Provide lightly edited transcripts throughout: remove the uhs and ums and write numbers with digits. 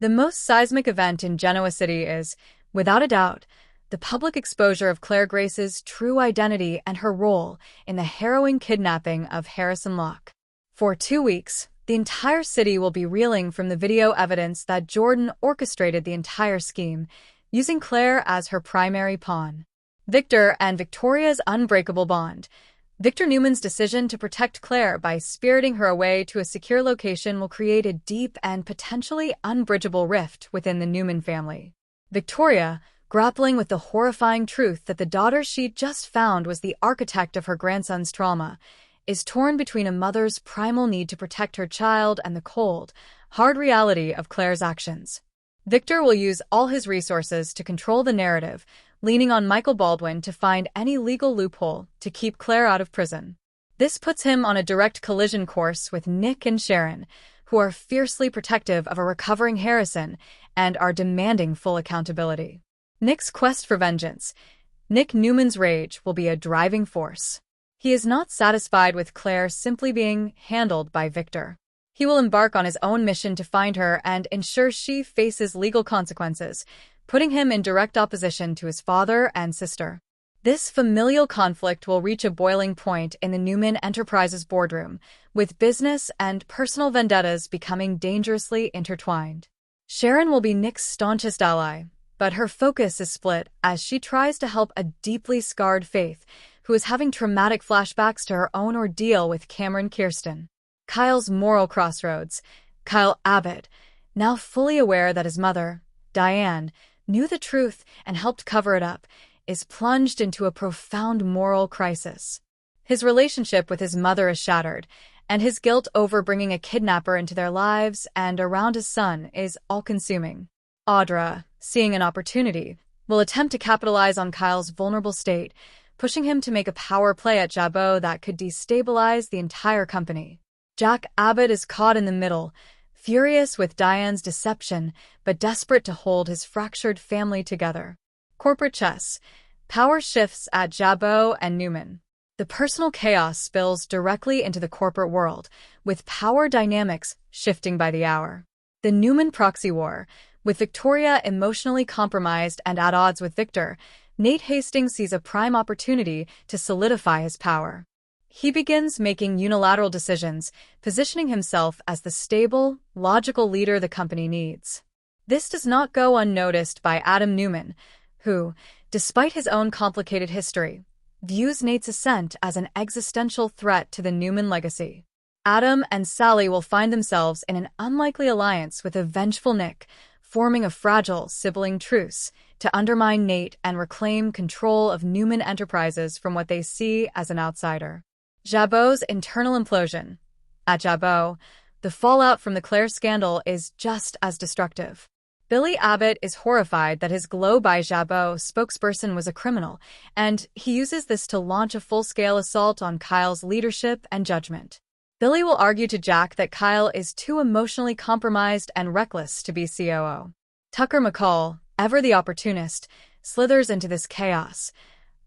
The most seismic event in Genoa City is, without a doubt, the public exposure of Claire Grace's true identity and her role in the harrowing kidnapping of Harrison Locke. For 2 weeks, the entire city will be reeling from the video evidence that Jordan orchestrated the entire scheme, using Claire as her primary pawn. Victor and Victoria's unbreakable bond. Victor Newman's decision to protect Claire by spiriting her away to a secure location will create a deep and potentially unbridgeable rift within the Newman family. Victoria, grappling with the horrifying truth that the daughter she just found was the architect of her grandson's trauma, is torn between a mother's primal need to protect her child and the cold, hard reality of Claire's actions. Victor will use all his resources to control the narrative, leaning on Michael Baldwin to find any legal loophole to keep Claire out of prison. This puts him on a direct collision course with Nick and Sharon, who are fiercely protective of a recovering Harrison and are demanding full accountability. Nick's quest for vengeance. Nick Newman's rage will be a driving force. He is not satisfied with Claire simply being handled by Victor. He will embark on his own mission to find her and ensure she faces legal consequences, putting him in direct opposition to his father and sister. This familial conflict will reach a boiling point in the Newman Enterprises boardroom, with business and personal vendettas becoming dangerously intertwined. Sharon will be Nick's staunchest ally, but her focus is split as she tries to help a deeply scarred Faith, who is having traumatic flashbacks to her own ordeal with Cameron Kirsten. Kyle's moral crossroads. Kyle Abbott, now fully aware that his mother, Diane, knew the truth and helped cover it up, is plunged into a profound moral crisis. His relationship with his mother is shattered, and his guilt over bringing a kidnapper into their lives and around his son is all-consuming. Audra, seeing an opportunity, will attempt to capitalize on Kyle's vulnerable state, pushing him to make a power play at Jabot that could destabilize the entire company. Jack Abbott is caught in the middle, furious with Diane's deception, but desperate to hold his fractured family together. Corporate chess. Power shifts at Jabot and Newman. The personal chaos spills directly into the corporate world, with power dynamics shifting by the hour. The Newman proxy war. With Victoria emotionally compromised and at odds with Victor, Nate Hastings sees a prime opportunity to solidify his power. He begins making unilateral decisions, positioning himself as the stable, logical leader the company needs. This does not go unnoticed by Adam Newman, who, despite his own complicated history, views Nate's ascent as an existential threat to the Newman legacy. Adam and Sally will find themselves in an unlikely alliance with a vengeful Nick, forming a fragile sibling truce to undermine Nate and reclaim control of Newman Enterprises from what they see as an outsider. Jabot's internal implosion. At Jabot, the fallout from the Claire scandal is just as destructive. Billy Abbott is horrified that his Glow by Jabot spokesperson was a criminal, and he uses this to launch a full-scale assault on Kyle's leadership and judgment. Billy will argue to Jack that Kyle is too emotionally compromised and reckless to be COO. Tucker McCall, ever the opportunist, slithers into this chaos,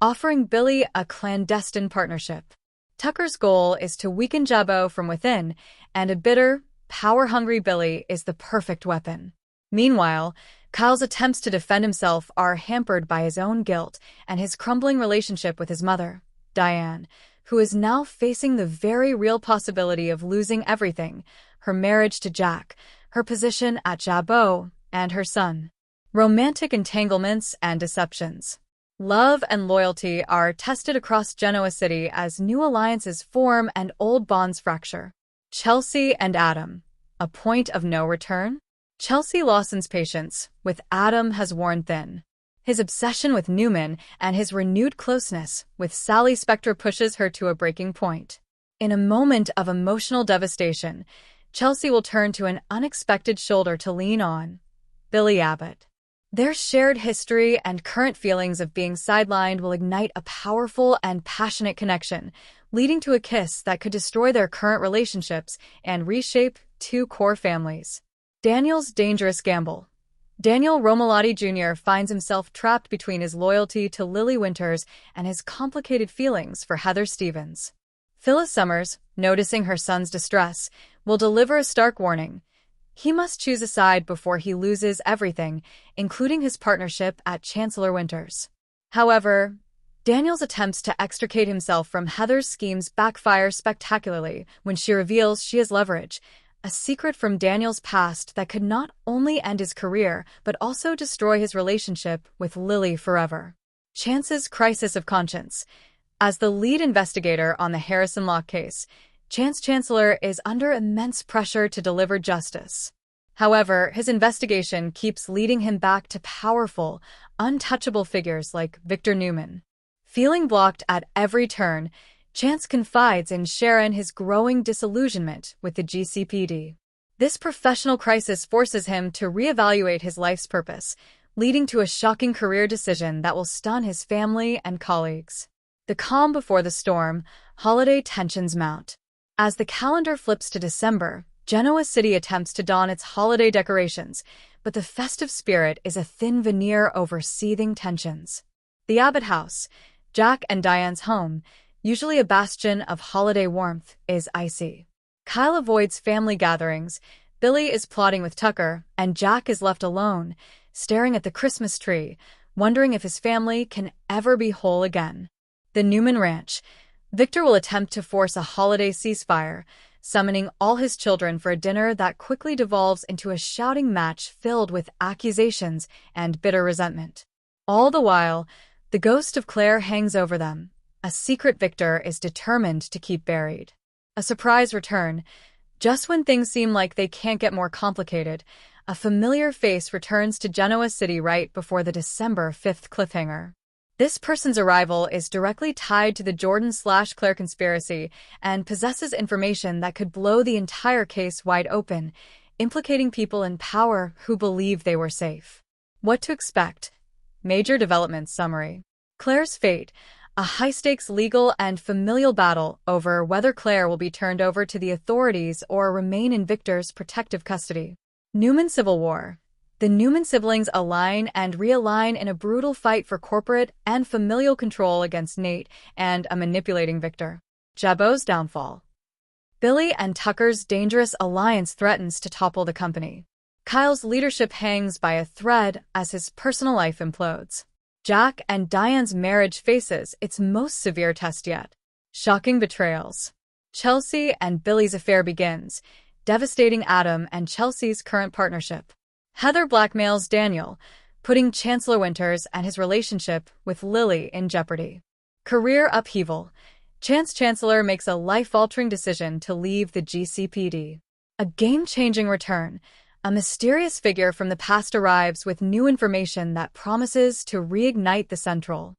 offering Billy a clandestine partnership. Tucker's goal is to weaken Jabot from within, and a bitter, power-hungry Billy is the perfect weapon. Meanwhile, Kyle's attempts to defend himself are hampered by his own guilt and his crumbling relationship with his mother, Diane, who is now facing the very real possibility of losing everything: her marriage to Jack, her position at Jabot, and her son. Romantic entanglements and deceptions. Love and loyalty are tested across Genoa City as new alliances form and old bonds fracture. Chelsea and Adam. A point of no return? Chelsea Lawson's patience with Adam has worn thin. His obsession with Newman and his renewed closeness with Sally Spector pushes her to a breaking point. In a moment of emotional devastation, Chelsea will turn to an unexpected shoulder to lean on: Billy Abbott. Their shared history and current feelings of being sidelined will ignite a powerful and passionate connection, leading to a kiss that could destroy their current relationships and reshape two core families. Daniel's dangerous gamble. Daniel Romalotti Jr. finds himself trapped between his loyalty to Lily Winters and his complicated feelings for Heather Stevens. Phyllis Summers, noticing her son's distress, will deliver a stark warning: He must choose a side before he loses everything, including his partnership at Chancellor Winters. However, Daniel's attempts to extricate himself from Heather's schemes backfire spectacularly when she reveals she has leverage, a secret from Daniel's past that could not only end his career but also destroy his relationship with Lily forever. Chance's crisis of conscience. As the lead investigator on the Harrison Locke case, Chance Chancellor is under immense pressure to deliver justice. However, his investigation keeps leading him back to powerful, untouchable figures like Victor Newman. Feeling blocked at every turn, Chance confides in Sharon his growing disillusionment with the GCPD. This professional crisis forces him to reevaluate his life's purpose, leading to a shocking career decision that will stun his family and colleagues. The calm before the storm, holiday tensions mount. As the calendar flips to December, Genoa City attempts to don its holiday decorations, but the festive spirit is a thin veneer over seething tensions. The Abbott house, Jack and Diane's home, usually a bastion of holiday warmth, is icy. Kyle avoids family gatherings, Billy is plotting with Tucker, and Jack is left alone, staring at the Christmas tree, wondering if his family can ever be whole again. The Newman Ranch. Victor will attempt to force a holiday ceasefire, summoning all his children for a dinner that quickly devolves into a shouting match filled with accusations and bitter resentment. All the while, the ghost of Claire hangs over them, a secret Victor is determined to keep buried. A surprise return. Just when things seem like they can't get more complicated, a familiar face returns to Genoa City right before the December 5th cliffhanger. This person's arrival is directly tied to the Jordan/Claire conspiracy and possesses information that could blow the entire case wide open, implicating people in power who believe they were safe. What to expect? Major developments summary. Claire's fate, a high-stakes legal and familial battle over whether Claire will be turned over to the authorities or remain in Victor's protective custody. Newman Civil War. The Newman siblings align and realign in a brutal fight for corporate and familial control against Nate and a manipulating Victor. Jabot's downfall. Billy and Tucker's dangerous alliance threatens to topple the company. Kyle's leadership hangs by a thread as his personal life implodes. Jack and Diane's marriage faces its most severe test yet. Shocking betrayals. Chelsea and Billy's affair begins, devastating Adam and Chelsea's current partnership. Heather blackmails Daniel, putting Chancellor Winters and his relationship with Lily in jeopardy. Career upheaval. Chance Chancellor makes a life-altering decision to leave the GCPD. A game-changing return. A mysterious figure from the past arrives with new information that promises to reignite the Central.